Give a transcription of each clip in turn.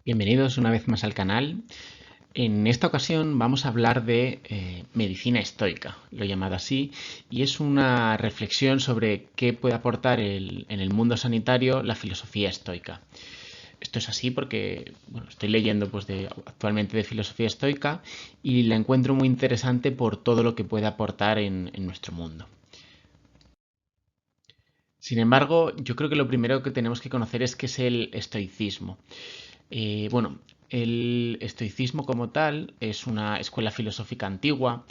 Bienvenidos una vez más al canal. En esta ocasión vamos a hablar de medicina estoica, lo he llamado así, y es una reflexión sobre qué puede aportar en el mundo sanitario la filosofía estoica. Esto es así porque estoy leyendo actualmente de filosofía estoica y la encuentro muy interesante por todo lo que puede aportar en nuestro mundo. Sin embargo, yo creo que lo primero que tenemos que conocer es qué es el estoicismo. El estoicismo como tal es una escuela filosófica antigua.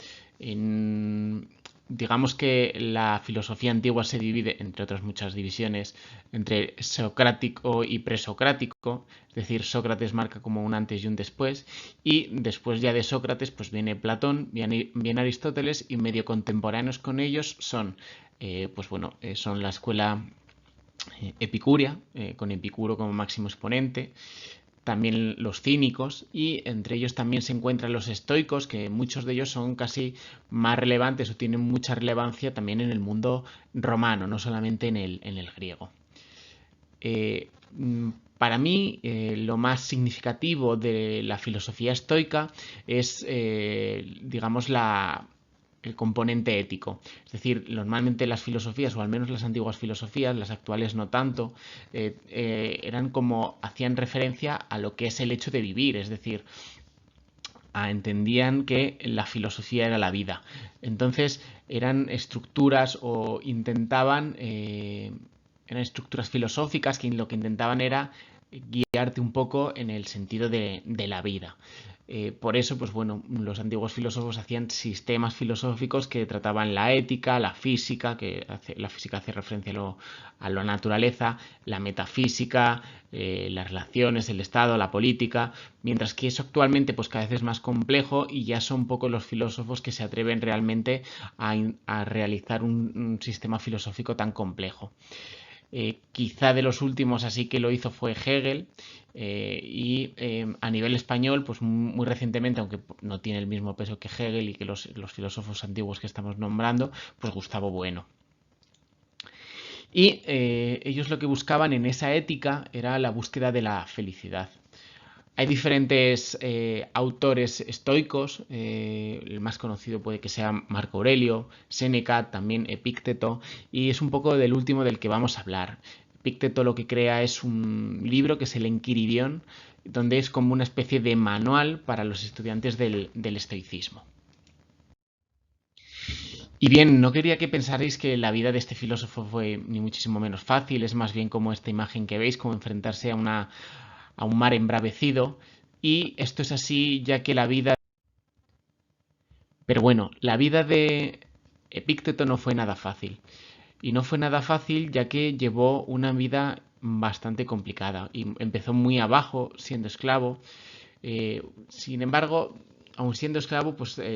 Digamos que la filosofía antigua se divide, entre otras muchas divisiones, entre socrático y presocrático, es decir, Sócrates marca como un antes y un después, y después ya de Sócrates pues viene Platón, viene Aristóteles, y medio contemporáneos con ellos son la escuela epicúrea, con Epicuro como máximo exponente, también los cínicos, y entre ellos también se encuentran los estoicos, que muchos de ellos son casi más relevantes o tienen mucha relevancia también en el mundo romano, no solamente en el griego. Eh, para mí, lo más significativo de la filosofía estoica es, digamos, el componente ético. Es decir, normalmente las filosofías, o al menos las antiguas filosofías, las actuales no tanto, eran como hacían referencia a lo que es el hecho de vivir, es decir, entendían que la filosofía era la vida. Entonces eran estructuras o eran estructuras filosóficas que lo que intentaban era guiarte un poco en el sentido de la vida. Por eso, los antiguos filósofos hacían sistemas filosóficos que trataban la ética, la física, la física hace referencia a la naturaleza, la metafísica, las relaciones, el Estado, la política, mientras que eso actualmente pues cada vez es más complejo y ya son pocos los filósofos que se atreven realmente a realizar un sistema filosófico tan complejo. Quizá de los últimos así que lo hizo fue Hegel, a nivel español, pues muy recientemente, aunque no tiene el mismo peso que Hegel y que los filósofos antiguos que estamos nombrando, pues Gustavo Bueno. Y ellos lo que buscaban en esa ética era la búsqueda de la felicidad. Hay diferentes autores estoicos, el más conocido puede que sea Marco Aurelio, Séneca, también Epícteto, y es un poco del último del que vamos a hablar. Epícteto lo que crea es un libro que es el Enquiridión, donde es como una especie de manual para los estudiantes del estoicismo. Y bien, no quería que pensarais que la vida de este filósofo fue ni muchísimo menos fácil, es más bien como esta imagen que veis, como enfrentarse a un mar embravecido, y esto es así ya que la vida... Pero bueno, la vida de Epícteto no fue nada fácil. Y no fue nada fácil ya que llevó una vida bastante complicada y empezó muy abajo siendo esclavo. Sin embargo, aun siendo esclavo,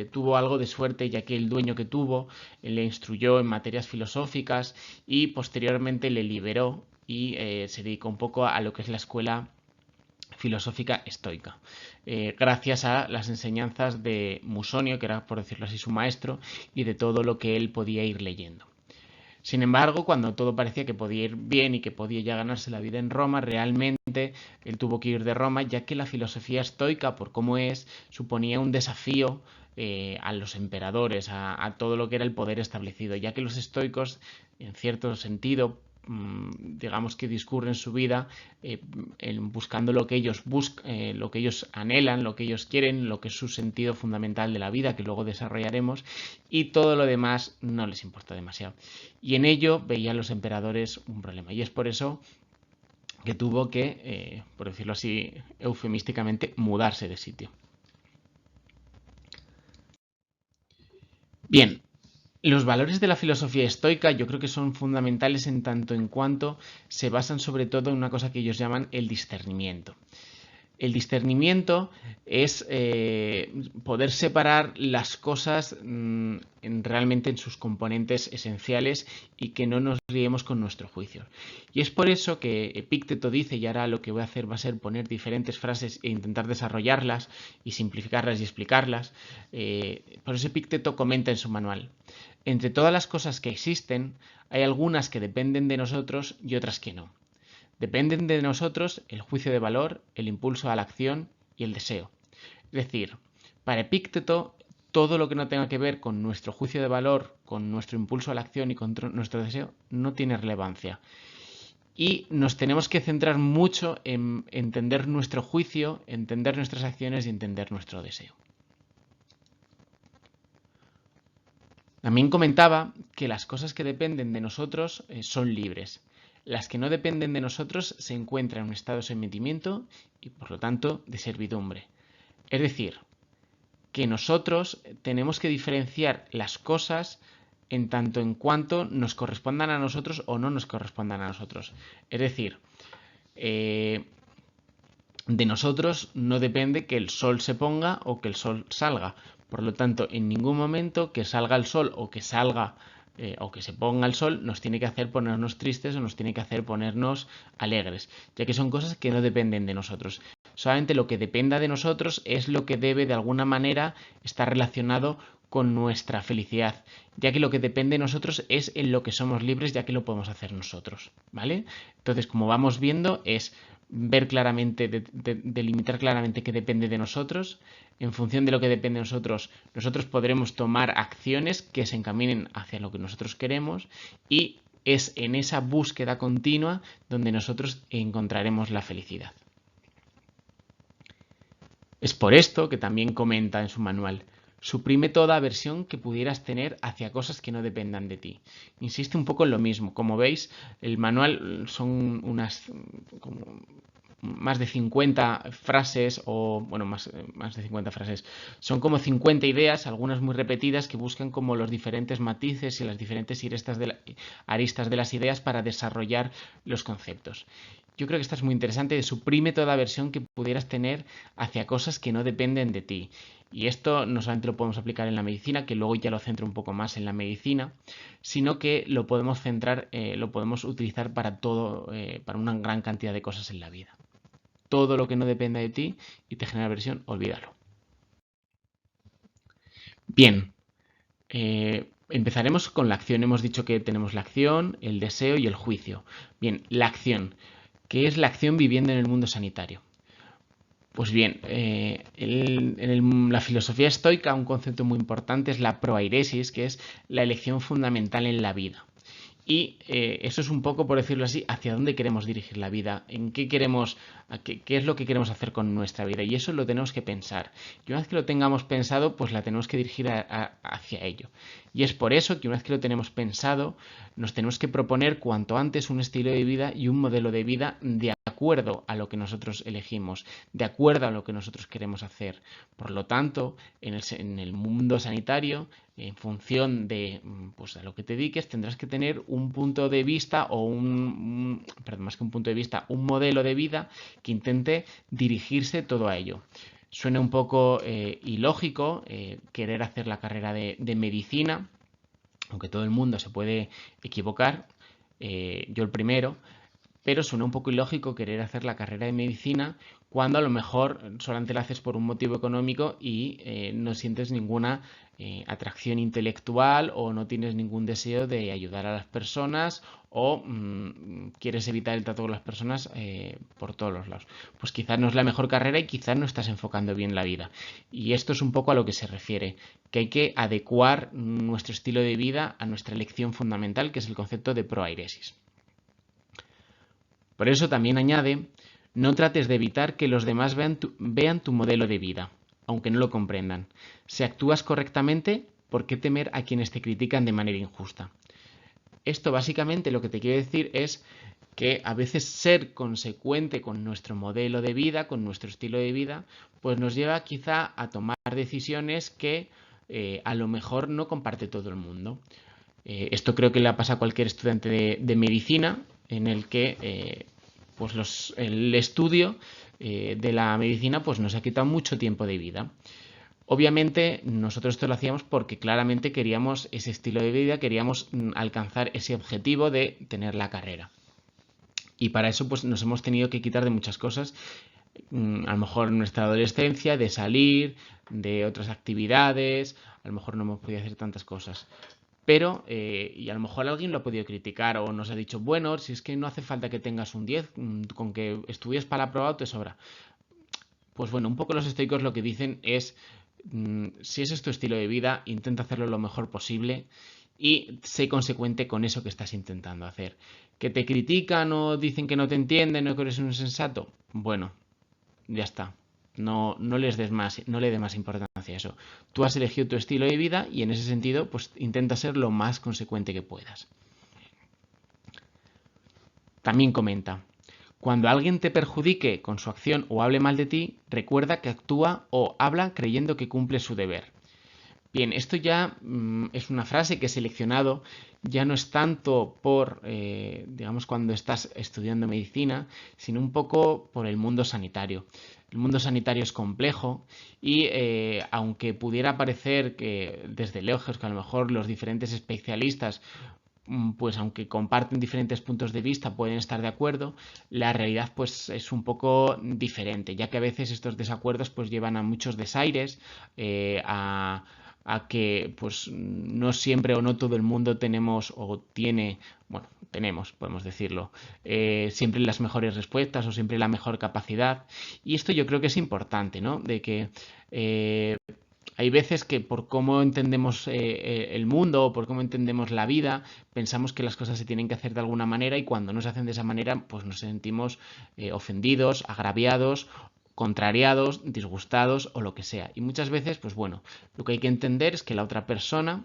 tuvo algo de suerte ya que el dueño que tuvo le instruyó en materias filosóficas y posteriormente le liberó y se dedicó un poco a lo que es la escuela filosófica estoica, gracias a las enseñanzas de Musonio, que era, por decirlo así, su maestro, y de todo lo que él podía ir leyendo. Sin embargo, cuando todo parecía que podía ir bien y que podía ya ganarse la vida en Roma, realmente él tuvo que ir de Roma, ya que la filosofía estoica, por cómo es, suponía un desafío a los emperadores, a todo lo que era el poder establecido, ya que los estoicos, en cierto sentido, digamos que discurren su vida buscando lo que ellos anhelan, lo que ellos quieren, lo que es su sentido fundamental de la vida, que luego desarrollaremos, y todo lo demás no les importa demasiado. Y en ello veían los emperadores un problema. Y es por eso que tuvo que, por decirlo así, eufemísticamente, mudarse de sitio. Bien, los valores de la filosofía estoica yo creo que son fundamentales en tanto en cuanto se basan sobre todo en una cosa que ellos llaman el discernimiento. El discernimiento es poder separar las cosas realmente en sus componentes esenciales y que no nos guiemos con nuestro juicio. Y es por eso que Epícteto dice, y ahora lo que voy a hacer va a ser poner diferentes frases e intentar desarrollarlas y simplificarlas y explicarlas. Por eso Epícteto comenta en su manual: entre todas las cosas que existen, hay algunas que dependen de nosotros y otras que no. Dependen de nosotros el juicio de valor, el impulso a la acción y el deseo. Es decir, para Epícteto, todo lo que no tenga que ver con nuestro juicio de valor, con nuestro impulso a la acción y con nuestro deseo, no tiene relevancia. Y nos tenemos que centrar mucho en entender nuestro juicio, entender nuestras acciones y entender nuestro deseo. También comentaba que las cosas que dependen de nosotros son libres. Las que no dependen de nosotros se encuentran en un estado de sometimiento y, por lo tanto, de servidumbre. Es decir, que nosotros tenemos que diferenciar las cosas en tanto en cuanto nos correspondan a nosotros o no nos correspondan a nosotros. Es decir, de nosotros no depende que el sol se ponga o que el sol salga. Por lo tanto, en ningún momento que salga el sol o que salga o que se ponga el sol nos tiene que hacer ponernos tristes o nos tiene que hacer ponernos alegres, ya que son cosas que no dependen de nosotros. Solamente lo que dependa de nosotros es lo que debe de alguna manera estar relacionado con nuestra felicidad, ya que lo que depende de nosotros es en lo que somos libres, ya que lo podemos hacer nosotros, ¿vale? Entonces, como vamos viendo, es ver claramente, delimitar claramente qué depende de nosotros. En función de lo que depende de nosotros, nosotros podremos tomar acciones que se encaminen hacia lo que nosotros queremos y es en esa búsqueda continua donde nosotros encontraremos la felicidad. Es por esto que también comenta en su manual: suprime toda aversión que pudieras tener hacia cosas que no dependan de ti. Insiste un poco en lo mismo. Como veis, el manual son unas más de 50 frases, o bueno, más de 50 frases. Son como 50 ideas, algunas muy repetidas, que buscan como los diferentes matices y las diferentes aristas de las ideas para desarrollar los conceptos. Yo creo que esta es muy interesante. Suprime toda aversión que pudieras tener hacia cosas que no dependen de ti. Y esto no solamente lo podemos aplicar en la medicina, que luego ya lo centro un poco más en la medicina, sino que lo podemos centrar, lo podemos utilizar para todo, para una gran cantidad de cosas en la vida. Todo lo que no dependa de ti y te genera aversión, olvídalo. Bien, empezaremos con la acción. Hemos dicho que tenemos la acción, el deseo y el juicio. Bien, la acción. ¿Qué es la acción viviendo en el mundo sanitario? Pues bien, la filosofía estoica, un concepto muy importante es la proairesis, que es la elección fundamental en la vida. Y eso es un poco, por decirlo así, hacia dónde queremos dirigir la vida, en qué queremos, qué es lo que queremos hacer con nuestra vida. Y eso lo tenemos que pensar. Y una vez que lo tengamos pensado, pues la tenemos que dirigir hacia ello. Y es por eso que una vez que lo tenemos pensado, nos tenemos que proponer cuanto antes un estilo de vida y un modelo de vida de acuerdo a lo que nosotros elegimos, de acuerdo a lo que nosotros queremos hacer. Por lo tanto, en el mundo sanitario, en función de pues, a lo que te dediques, tendrás que tener un punto de vista o perdón, más que un punto de vista, un modelo de vida que intente dirigirse todo a ello. Suena un poco ilógico querer hacer la carrera de medicina, aunque todo el mundo se puede equivocar, yo el primero, pero suena un poco ilógico querer hacer la carrera de medicina cuando a lo mejor solamente la haces por un motivo económico y no sientes ninguna atracción intelectual o no tienes ningún deseo de ayudar a las personas o quieres evitar el trato con las personas por todos los lados. Pues quizás no es la mejor carrera y quizás no estás enfocando bien la vida. Y esto es un poco a lo que se refiere, que hay que adecuar nuestro estilo de vida a nuestra elección fundamental, que es el concepto de proairesis. Por eso también añade: no trates de evitar que los demás vean tu modelo de vida, aunque no lo comprendan. Si actúas correctamente, ¿por qué temer a quienes te critican de manera injusta? Esto básicamente lo que te quiere decir es que a veces ser consecuente con nuestro modelo de vida, con nuestro estilo de vida, pues nos lleva quizá a tomar decisiones que a lo mejor no comparte todo el mundo. Esto creo que le pasa a cualquier estudiante de medicina, en el que pues el estudio de la medicina pues nos ha quitado mucho tiempo de vida. Obviamente nosotros esto lo hacíamos porque claramente queríamos ese estilo de vida, queríamos alcanzar ese objetivo de tener la carrera. Y para eso pues nos hemos tenido que quitar de muchas cosas, a lo mejor en nuestra adolescencia, de salir, de otras actividades, a lo mejor no hemos podido hacer tantas cosas. pero, y a lo mejor alguien lo ha podido criticar o nos ha dicho, bueno, si es que no hace falta que tengas un 10, con que estudies para aprobado te sobra. Pues bueno, un poco los estoicos lo que dicen es, si ese es tu estilo de vida, intenta hacerlo lo mejor posible y sé consecuente con eso que estás intentando hacer. ¿Que te critican o dicen que no te entienden o que eres un insensato? Bueno, ya está. No les des más, no le des más importancia a eso. Tú has elegido tu estilo de vida y en ese sentido, pues intenta ser lo más consecuente que puedas. También comenta, cuando alguien te perjudique con su acción o hable mal de ti, recuerda que actúa o habla creyendo que cumple su deber. Bien, esto ya es una frase que he seleccionado, ya no es tanto por, digamos, cuando estás estudiando medicina, sino un poco por el mundo sanitario. El mundo sanitario es complejo y aunque pudiera parecer que desde lejos que a lo mejor los diferentes especialistas pues aunque comparten diferentes puntos de vista, pueden estar de acuerdo, la realidad pues es un poco diferente, ya que a veces estos desacuerdos pues llevan a muchos desaires, a que pues no siempre o no todo el mundo tenemos o tiene, bueno, tenemos, podemos decirlo, siempre las mejores respuestas o siempre la mejor capacidad. Y esto yo creo que es importante, ¿no? De que hay veces que por cómo entendemos el mundo o por cómo entendemos la vida, pensamos que las cosas se tienen que hacer de alguna manera y cuando no se hacen de esa manera, pues nos sentimos ofendidos, agraviados, contrariados, disgustados o lo que sea. Y muchas veces, pues bueno, lo que hay que entender es que la otra persona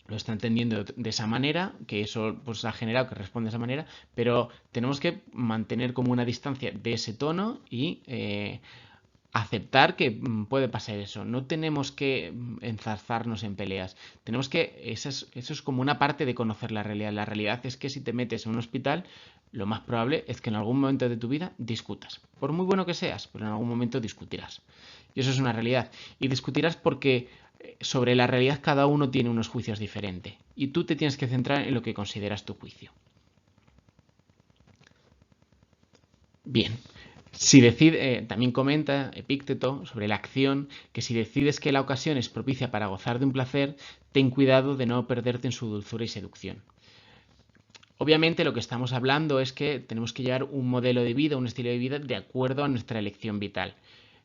lo está entendiendo de esa manera, que eso pues ha generado que responde de esa manera, pero tenemos que mantener como una distancia de ese tono y aceptar que puede pasar eso. No tenemos que enzarzarnos en peleas. Tenemos que, eso es como una parte de conocer la realidad. La realidad es que si te metes en un hospital, lo más probable es que en algún momento de tu vida discutas. Por muy bueno que seas, pero en algún momento discutirás. Y eso es una realidad. Y discutirás porque sobre la realidad cada uno tiene unos juicios diferentes. Y tú te tienes que centrar en lo que consideras tu juicio. Bien, si decide, también comenta Epícteto sobre la acción que si decides que la ocasión es propicia para gozar de un placer, ten cuidado de no perderte en su dulzura y seducción. Obviamente lo que estamos hablando es que tenemos que llevar un modelo de vida, un estilo de vida de acuerdo a nuestra elección vital.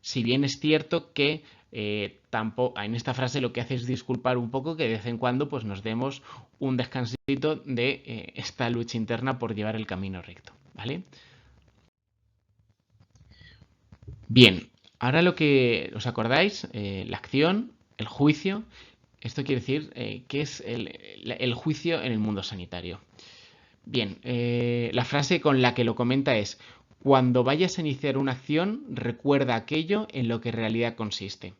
Si bien es cierto que tampoco, en esta frase lo que hace es disculpar un poco que de vez en cuando pues, nos demos un descansito de esta lucha interna por llevar el camino recto, ¿vale? Bien, ahora lo que os acordáis, la acción, el juicio, esto quiere decir qué es el juicio en el mundo sanitario. Bien, la frase con la que lo comenta es, cuando vayas a iniciar una acción, recuerda aquello en lo que en realidad consiste.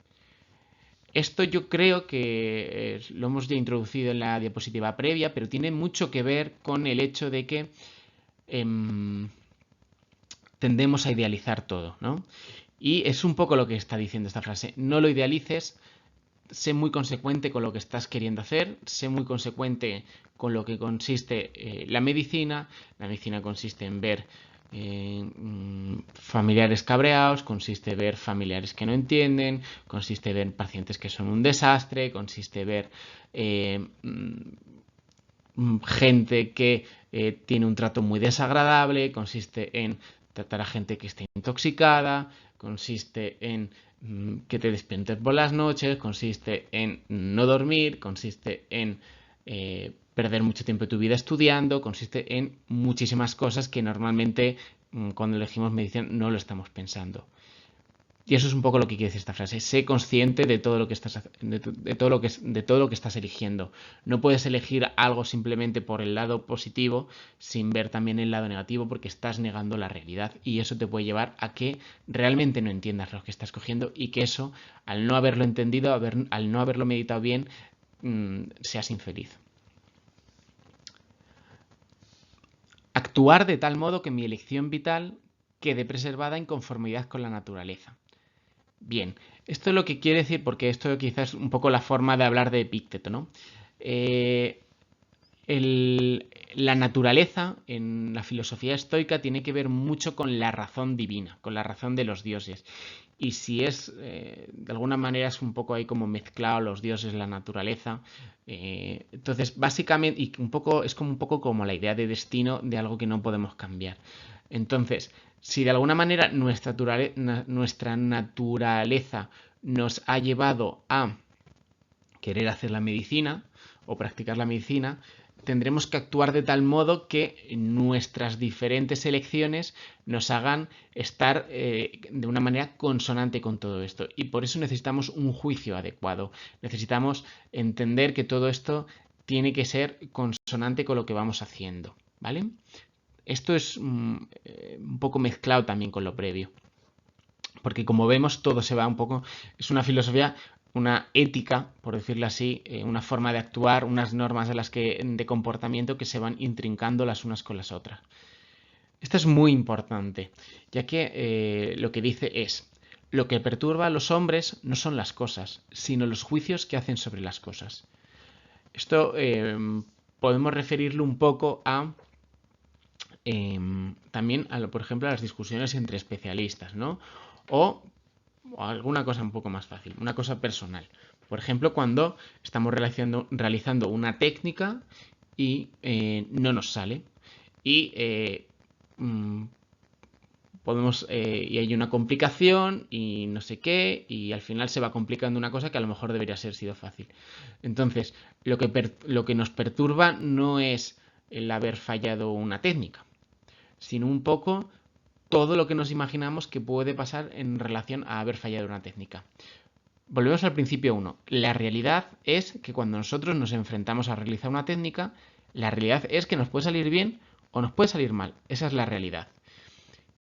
Esto yo creo que lo hemos ya introducido en la diapositiva previa, pero tiene mucho que ver con el hecho de que tendemos a idealizar todo, ¿no? Y es un poco lo que está diciendo esta frase. No lo idealices, sé muy consecuente con lo que estás queriendo hacer, sé muy consecuente con lo que consiste la medicina. La medicina consiste en ver familiares cabreados, consiste en ver familiares que no entienden, consiste en ver pacientes que son un desastre, consiste en ver gente que tiene un trato muy desagradable, consiste en tratar a gente que está intoxicada, consiste en que te despiertes por las noches, consiste en no dormir, consiste en perder mucho tiempo de tu vida estudiando, consiste en muchísimas cosas que normalmente cuando elegimos medicina no lo estamos pensando. Y eso es un poco lo que quiere decir esta frase. Sé consciente de todo lo que estás, de todo lo que estás eligiendo. No puedes elegir algo simplemente por el lado positivo sin ver también el lado negativo porque estás negando la realidad y eso te puede llevar a que realmente no entiendas lo que estás cogiendo y que eso, al no haberlo entendido, al no haberlo meditado bien, seas infeliz. Actuar de tal modo que mi elección vital quede preservada en conformidad con la naturaleza. Bien, esto es lo que quiere decir, porque esto quizás es un poco la forma de hablar de Epícteto, ¿no? Eh, La naturaleza en la filosofía estoica tiene que ver mucho con la razón divina, con la razón de los dioses. Y si de alguna manera es un poco ahí como mezclado los dioses, la naturaleza. Entonces, básicamente, y un poco, es como un poco como la idea de destino de algo que no podemos cambiar. Entonces, si de alguna manera nuestra naturaleza nos ha llevado a querer hacer la medicina o practicar la medicina, tendremos que actuar de tal modo que nuestras diferentes elecciones nos hagan estar de una manera consonante con todo esto. Y por eso necesitamos un juicio adecuado. Necesitamos entender que todo esto tiene que ser consonante con lo que vamos haciendo. ¿Vale? Esto es un poco mezclado también con lo previo. Porque como vemos, todo se va un poco... Es una filosofía, una ética, por decirlo así, una forma de actuar, unas normas de comportamiento que se van intrincando las unas con las otras. Esto es muy importante, ya que lo que dice es, lo que perturba a los hombres no son las cosas, sino los juicios que hacen sobre las cosas. Esto podemos referirlo un poco a también, por ejemplo, a las discusiones entre especialistas, ¿no? O alguna cosa un poco más fácil, una cosa personal. Por ejemplo, cuando estamos realizando una técnica y no nos sale y y hay una complicación y no sé qué y al final se va complicando una cosa que a lo mejor debería ser sido fácil. Entonces, lo que nos perturba no es el haber fallado una técnica, sino un poco todo lo que nos imaginamos que puede pasar en relación a haber fallado una técnica. Volvemos al principio 1. La realidad es que cuando nosotros nos enfrentamos a realizar una técnica, la realidad es que nos puede salir bien o nos puede salir mal. Esa es la realidad.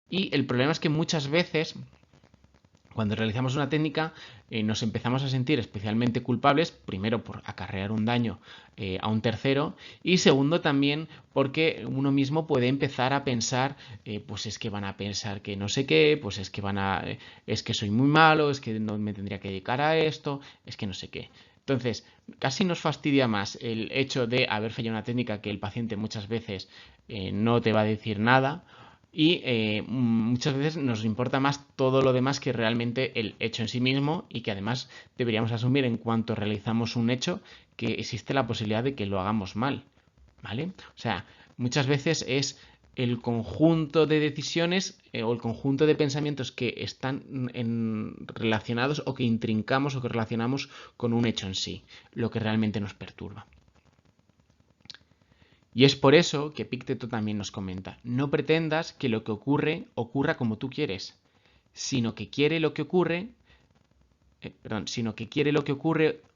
Y el problema es que muchas veces, cuando realizamos una técnica, nos empezamos a sentir especialmente culpables, primero por acarrear un daño a un tercero y segundo también porque uno mismo puede empezar a pensar, pues es que van a pensar que no sé qué, pues es que es que soy muy malo, es que no me tendría que dedicar a esto, es que no sé qué. Entonces, casi nos fastidia más el hecho de haber fallado una técnica que el paciente muchas veces no te va a decir nada y muchas veces nos importa más todo lo demás que realmente el hecho en sí mismo y que además deberíamos asumir en cuanto realizamos un hecho que existe la posibilidad de que lo hagamos mal, ¿vale? O sea, muchas veces es el conjunto de decisiones o el conjunto de pensamientos que están relacionados o que intrincamos o que relacionamos con un hecho en sí, lo que realmente nos perturba. Y es por eso que Epicteto también nos comenta, no pretendas que lo que ocurra como tú quieres, sino que quiere lo que ocurre,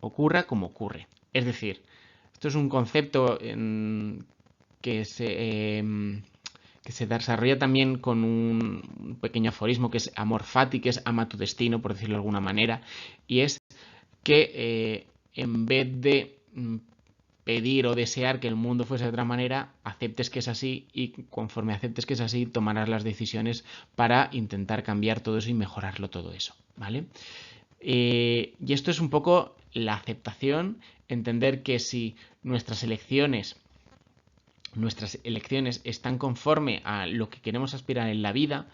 ocurra como ocurre. Es decir, esto es un concepto que se desarrolla también con un pequeño aforismo que es amor fati, que es ama tu destino, por decirlo de alguna manera, y es que en vez de pedir o desear que el mundo fuese de otra manera, aceptes que es así y conforme aceptes que es así, tomarás las decisiones para intentar cambiar todo eso y mejorarlo todo eso, ¿vale? Y esto es un poco la aceptación, entender que si nuestras elecciones están conforme a lo que queremos aspirar en la vida,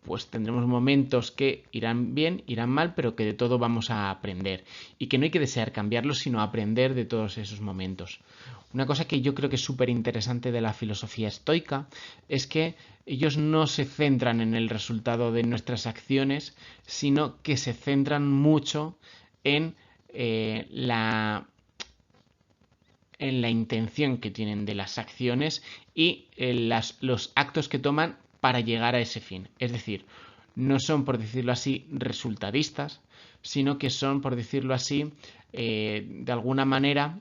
pues tendremos momentos que irán bien, irán mal, pero que de todo vamos a aprender y que no hay que desear cambiarlos, sino aprender de todos esos momentos. Una cosa que yo creo que es súper interesante de la filosofía estoica es que ellos no se centran en el resultado de nuestras acciones, sino que se centran mucho en la intención que tienen de las acciones y los actos que toman para llegar a ese fin. Es decir, no son, por decirlo así, resultadistas, sino que son, por decirlo así, de alguna manera,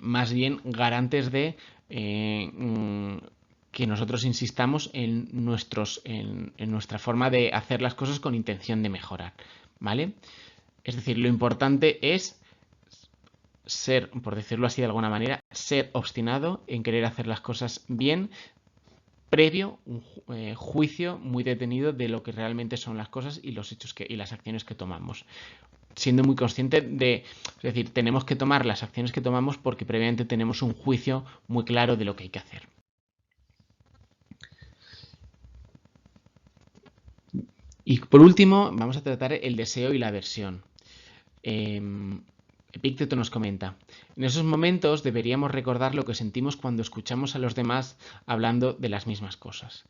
más bien garantes de que nosotros insistamos en nuestra forma de hacer las cosas con intención de mejorar, ¿vale? Es decir, lo importante es ser, por decirlo así de alguna manera, ser obstinado en querer hacer las cosas bien, previo un juicio muy detenido de lo que realmente son las cosas y los hechos y las acciones que tomamos. siendo muy consciente de, es decir, tenemos que tomar las acciones que tomamos porque previamente tenemos un juicio muy claro de lo que hay que hacer. Y por último, vamos a tratar el deseo y la aversión. Epícteto nos comenta: en esos momentos deberíamos recordar lo que sentimos cuando escuchamos a los demás hablando de las mismas cosas.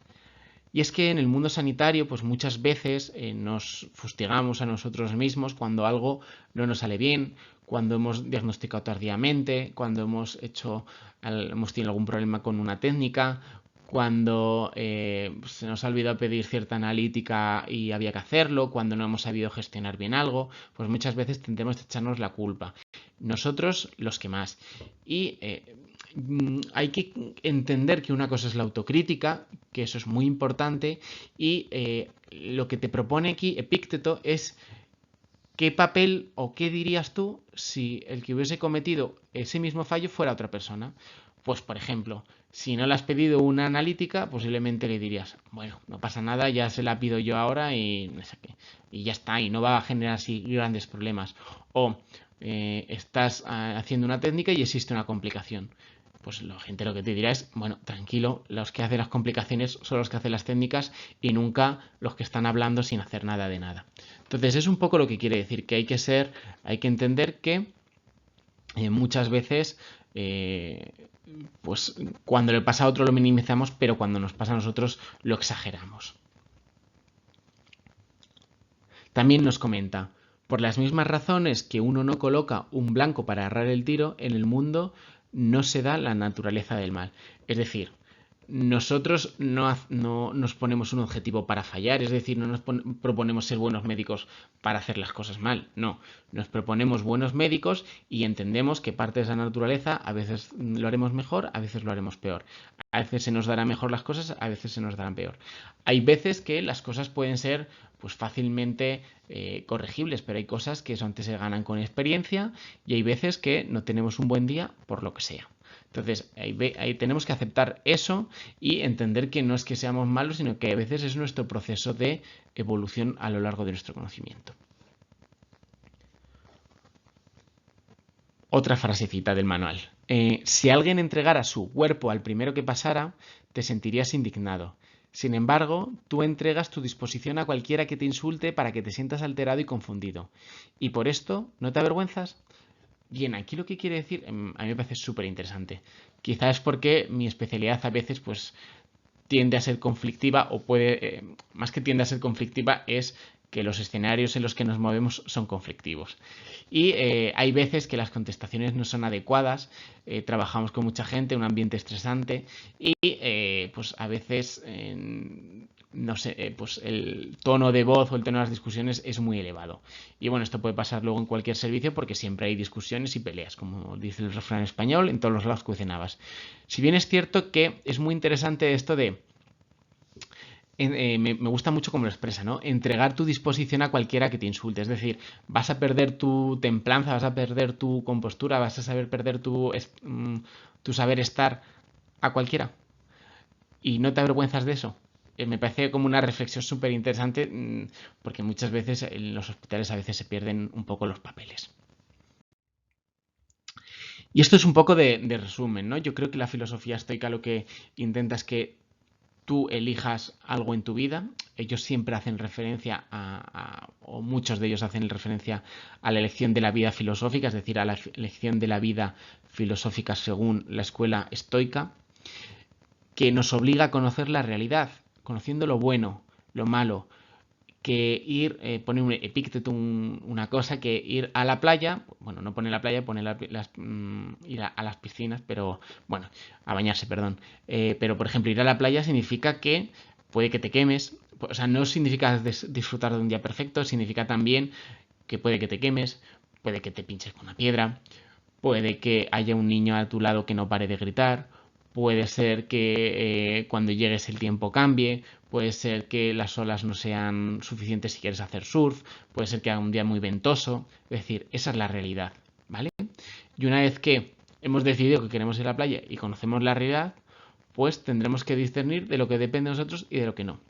Y es que en el mundo sanitario, pues muchas veces nos fustigamos a nosotros mismos cuando algo no nos sale bien, cuando hemos diagnosticado tardíamente, cuando hemos tenido algún problema con una técnica, cuando se nos ha olvidado pedir cierta analítica y había que hacerlo, cuando no hemos sabido gestionar bien algo, pues muchas veces tendemos a echarnos la culpa. Nosotros los que más. Y hay que entender que una cosa es la autocrítica, que eso es muy importante, y lo que te propone aquí Epícteto es qué papel o qué dirías tú si el que hubiese cometido ese mismo fallo fuera otra persona. Pues, por ejemplo, si no le has pedido una analítica, posiblemente le dirías, bueno, no pasa nada, ya se la pido yo ahora y no sé qué, y ya está, y no va a generar así grandes problemas. O estás haciendo una técnica y existe una complicación. Pues la gente lo que te dirá es, bueno, tranquilo, los que hacen las complicaciones son los que hacen las técnicas y nunca los que están hablando sin hacer nada de nada. Entonces es un poco lo que quiere decir, que hay que entender que muchas veces pues cuando le pasa a otro lo minimizamos, pero cuando nos pasa a nosotros lo exageramos. También nos comenta: por las mismas razones que uno no coloca un blanco para errar el tiro, en el mundo no se da la naturaleza del mal. Es decir, nosotros no nos ponemos un objetivo para fallar, es decir, no nos proponemos ser buenos médicos para hacer las cosas mal, no, nos proponemos buenos médicos y entendemos que parte de esa naturaleza a veces lo haremos mejor, a veces lo haremos peor, a veces se nos darán mejor las cosas, a veces se nos darán peor. Hay veces que las cosas pueden ser pues fácilmente corregibles, pero hay cosas que antes se ganan con experiencia y hay veces que no tenemos un buen día por lo que sea. Entonces, ahí tenemos que aceptar eso y entender que no es que seamos malos, sino que a veces es nuestro proceso de evolución a lo largo de nuestro conocimiento. Otra frasecita del manual. Si alguien entregara su cuerpo al primero que pasara, te sentirías indignado. Sin embargo, tú entregas tu disposición a cualquiera que te insulte para que te sientas alterado y confundido. ¿Y por esto no te avergüenzas? Bien, aquí lo que quiere decir, a mí me parece súper interesante. Quizás es porque mi especialidad a veces pues tiende a ser conflictiva o más que tiende a ser conflictiva, es que los escenarios en los que nos movemos son conflictivos. Y hay veces que las contestaciones no son adecuadas, trabajamos con mucha gente, un ambiente estresante y pues a veces no sé, pues el tono de voz o el tono de las discusiones es muy elevado. Y bueno, esto puede pasar luego en cualquier servicio porque siempre hay discusiones y peleas, como dice el refrán español, en todos los lados cuecen habas. Si bien es cierto que es muy interesante esto de me gusta mucho cómo lo expresa, ¿no? Entregar tu disposición a cualquiera que te insulte. Es decir, vas a perder tu templanza, vas a perder tu compostura, vas a saber perder tu saber estar a cualquiera. Y no te avergüenzas de eso. Me parece como una reflexión súper interesante porque muchas veces en los hospitales a veces se pierden un poco los papeles. Y esto es un poco de resumen, ¿no? Yo creo que la filosofía estoica lo que intenta es que tú elijas algo en tu vida. Ellos siempre hacen referencia o muchos de ellos hacen referencia a la elección de la vida filosófica, es decir, a la elección de la vida filosófica según la escuela estoica, que nos obliga a conocer la realidad, conociendo lo bueno, lo malo, que ir, pone un Epícteto una cosa, que ir a la playa, bueno, no pone la playa, pone ir a las piscinas, pero bueno, a bañarse, perdón. Pero por ejemplo, ir a la playa significa que puede que te quemes, o sea, no significa disfrutar de un día perfecto, significa también que puede que te quemes, puede que te pinches con una piedra, puede que haya un niño a tu lado que no pare de gritar, puede ser que cuando llegues el tiempo cambie, puede ser que las olas no sean suficientes si quieres hacer surf, puede ser que haga un día muy ventoso, es decir, esa es la realidad, ¿vale? Y una vez que hemos decidido que queremos ir a la playa y conocemos la realidad, pues tendremos que discernir de lo que depende de nosotros y de lo que no.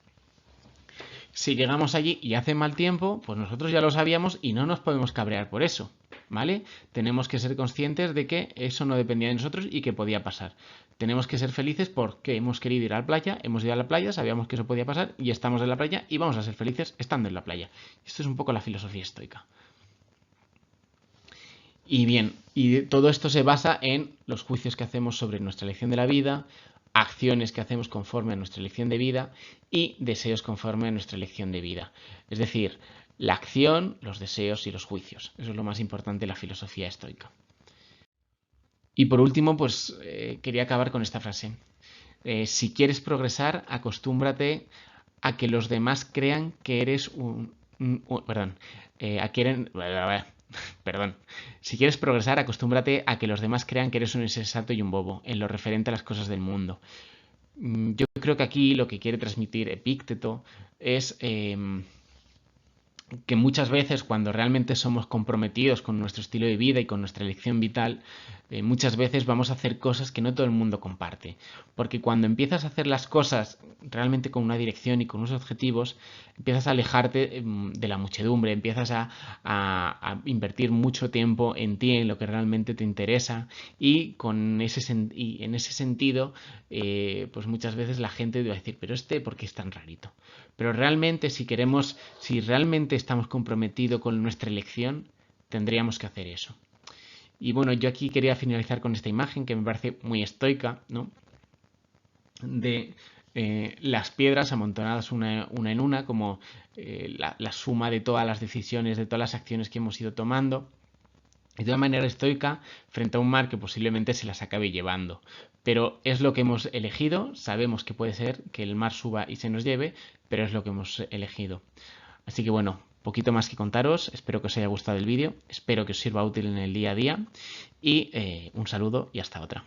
Si llegamos allí y hace mal tiempo, pues nosotros ya lo sabíamos y no nos podemos cabrear por eso, ¿vale? Tenemos que ser conscientes de que eso no dependía de nosotros y que podía pasar. Tenemos que ser felices porque hemos querido ir a la playa, hemos ido a la playa, sabíamos que eso podía pasar y estamos en la playa y vamos a ser felices estando en la playa. Esto es un poco la filosofía estoica. Y bien, y todo esto se basa en los juicios que hacemos sobre nuestra elección de la vida, acciones que hacemos conforme a nuestra elección de vida y deseos conforme a nuestra elección de vida. Es decir, la acción, los deseos y los juicios. Eso es lo más importante de la filosofía estoica. Y por último, pues quería acabar con esta frase. Si quieres progresar, acostúmbrate a que los demás crean que eres perdón, perdón. Si quieres progresar, acostúmbrate a que los demás crean que eres un insensato y un bobo en lo referente a las cosas del mundo. Yo creo que aquí lo que quiere transmitir Epícteto es que muchas veces cuando realmente somos comprometidos con nuestro estilo de vida y con nuestra elección vital, muchas veces vamos a hacer cosas que no todo el mundo comparte. Porque cuando empiezas a hacer las cosas realmente con una dirección y con unos objetivos, empiezas a alejarte de la muchedumbre, empiezas a invertir mucho tiempo en ti, en lo que realmente te interesa y, y en ese sentido, pues muchas veces la gente va a decir, pero ¿por qué es tan rarito? Pero realmente si realmente estamos comprometidos con nuestra elección, tendríamos que hacer eso. Y bueno, yo aquí quería finalizar con esta imagen que me parece muy estoica, ¿no? De las piedras amontonadas una en una, como la suma de todas las decisiones, de todas las acciones que hemos ido tomando. Y de una manera estoica frente a un mar que posiblemente se las acabe llevando. Pero es lo que hemos elegido, sabemos que puede ser que el mar suba y se nos lleve, pero es lo que hemos elegido. Así que bueno, poquito más que contaros, espero que os haya gustado el vídeo, espero que os sirva útil en el día a día y un saludo y hasta otra.